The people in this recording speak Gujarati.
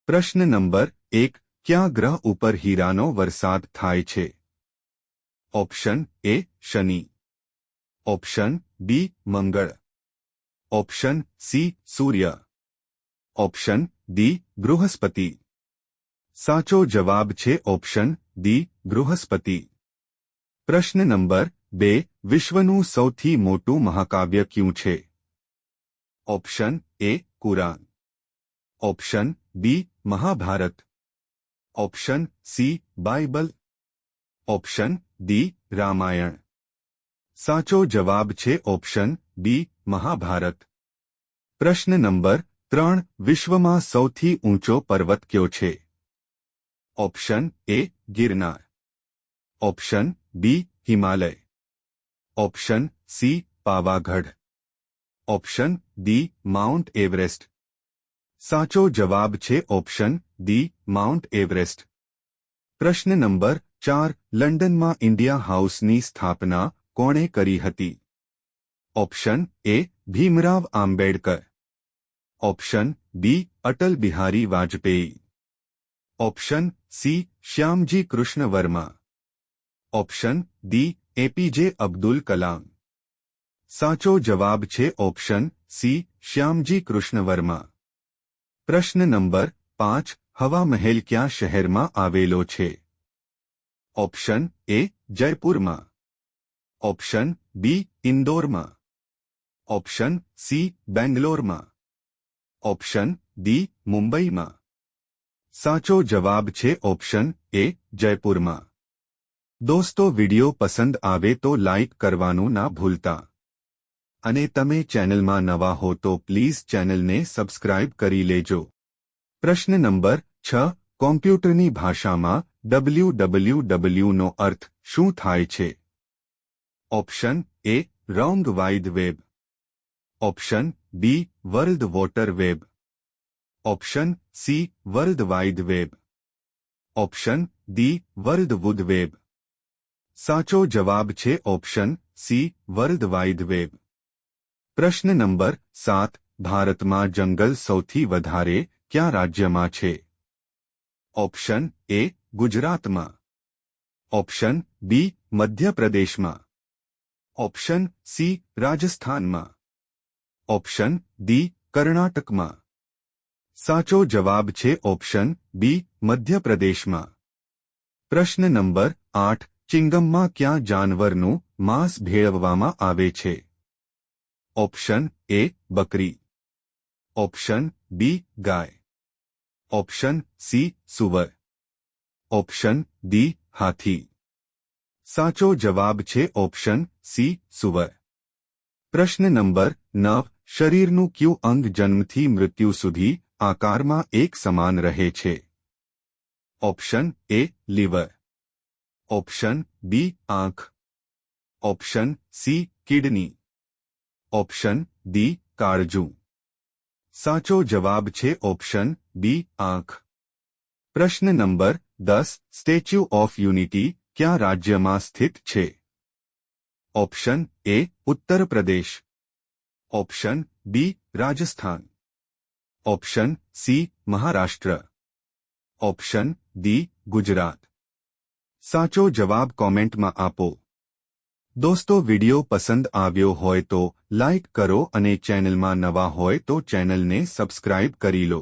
પ્રશ્ન નંબર 1 ક્યાં ગ્રહ ઉપર હીરાનો વરસાદ થાય છે? ઓપ્શન એ શનિ, ઓપ્શન બી મંગળ, ઓપ્શન સી સૂર્ય, ઓપ્શન ડી બૃહસ્પતિ. સાચો જવાબ છે ઓપ્શન ડી બૃહસ્પતિ. પ્રશ્ન નંબર 2 વિશ્વનું સૌથી મોટું મહાકાવ્ય કયું છે? Option A Quran, option B Mahabharat, option C Bible, option D Ramayan. સાચો જવાબ છે ઓપ્શન બી મહાભારત. પ્રશ્ન નંબર 3 વિશ્વમાં સૌથી ઊંચો પર્વત કયો છે? Option A Girnar, option B Himalaya, option C Pavagadh, option D mount Everest. સાચો જવાબ છે ઓપ્શન ડી માઉન્ટ એવરેસ્ટ. પ્રશ્ન નંબર 4 લંડનમાં ઇન્ડિયા હાઉસની સ્થાપના કોણે કરી હતી? Option A Bhimrao Ambedkar, option B Atal Bihari Vajpayee, option C Shyamji Krishna Varma, option D APJ Abdul Kalam. સાચો જવાબ છે ઓપ્શન સી શ્યામજી કૃષ્ણ વર્મા. પ્રશ્ન નંબર 5 હવા મહેલ ક્યાં શહેરમાં આવેલો છે? ઓપ્શન એ જયપુરમાં, ઓપ્શન બી ઇન્દોરમાં, ઓપ્શન સી બેંગ્લોરમાં, ઓપ્શન ડી મુંબઈમાં. સાચો જવાબ છે ઓપ્શન એ જયપુરમાં. દોસ્તો વિડિયો પસંદ આવે તો લાઇક કરવાનું ના ભૂલતા અને તમે ચેનલમાં નવા હો તો પ્લીઝ ચેનલને સબસ્ક્રાઇબ કરી લેજો. પ્રશ્ન નંબર 6 કોમ્પ્યુટરની ભાષામાં www નો અર્થ શું થાય છે? Option A round wide web, option B world water web, option C world wide web, option D world wood web. સાચો જવાબ છે option C world wide web. પ્રશ્ન નંબર 7 ભારતમાં જંગલ સૌથી વધારે કયા રાજ્યમાં છે? ઓપ્શન એ ગુજરાતમાં, ઓપ્શન બી મધ્યપ્રદેશમાં, ઓપ્શન સી રાજસ્થાનમાં, ઓપ્શન ડી કર્ણાટકમાં. સાચો જવાબ છે ઓપ્શન બી મધ્યપ્રદેશમાં. પ્રશ્ન નંબર 8 ચિંગમમાં કયા જાનવરનું માંસ ભેળવવામાં આવે છે? ઓપ્શન એ બકરી, ઓપ્શન બી ગાય, ઓપ્શન સી સુવર, ઓપ્શન ડી હાથી. સાચો જવાબ છે ઓપ્શન સી સુવર. પ્રશ્ન નંબર 9 શરીરનું કયું અંગ જન્મથી મૃત્યુ સુધી આકારમાં એક સમાન રહે છે? Option A liver, option B આંખ, option C kidney, option D કાળજું. સાચો જવાબ છે ઓપ્શન બી આંખ. પ્રશ્ન નંબર 10 સ્ટેચ્યુ ઓફ યુનિટી કયા રાજ્યમાં સ્થિત છે? Option A Uttar Pradesh, option B Rajasthan, option C Maharashtra, option D Gujarat. સાચો જવાબ કોમેન્ટમાં આપો. દોસ્તો વિડિયો પસંદ આવ્યો હોય તો લાઇક કરો અને ચેનલમાં નવા હોય તો ચેનલને સબસ્ક્રાઇબ કરી લો.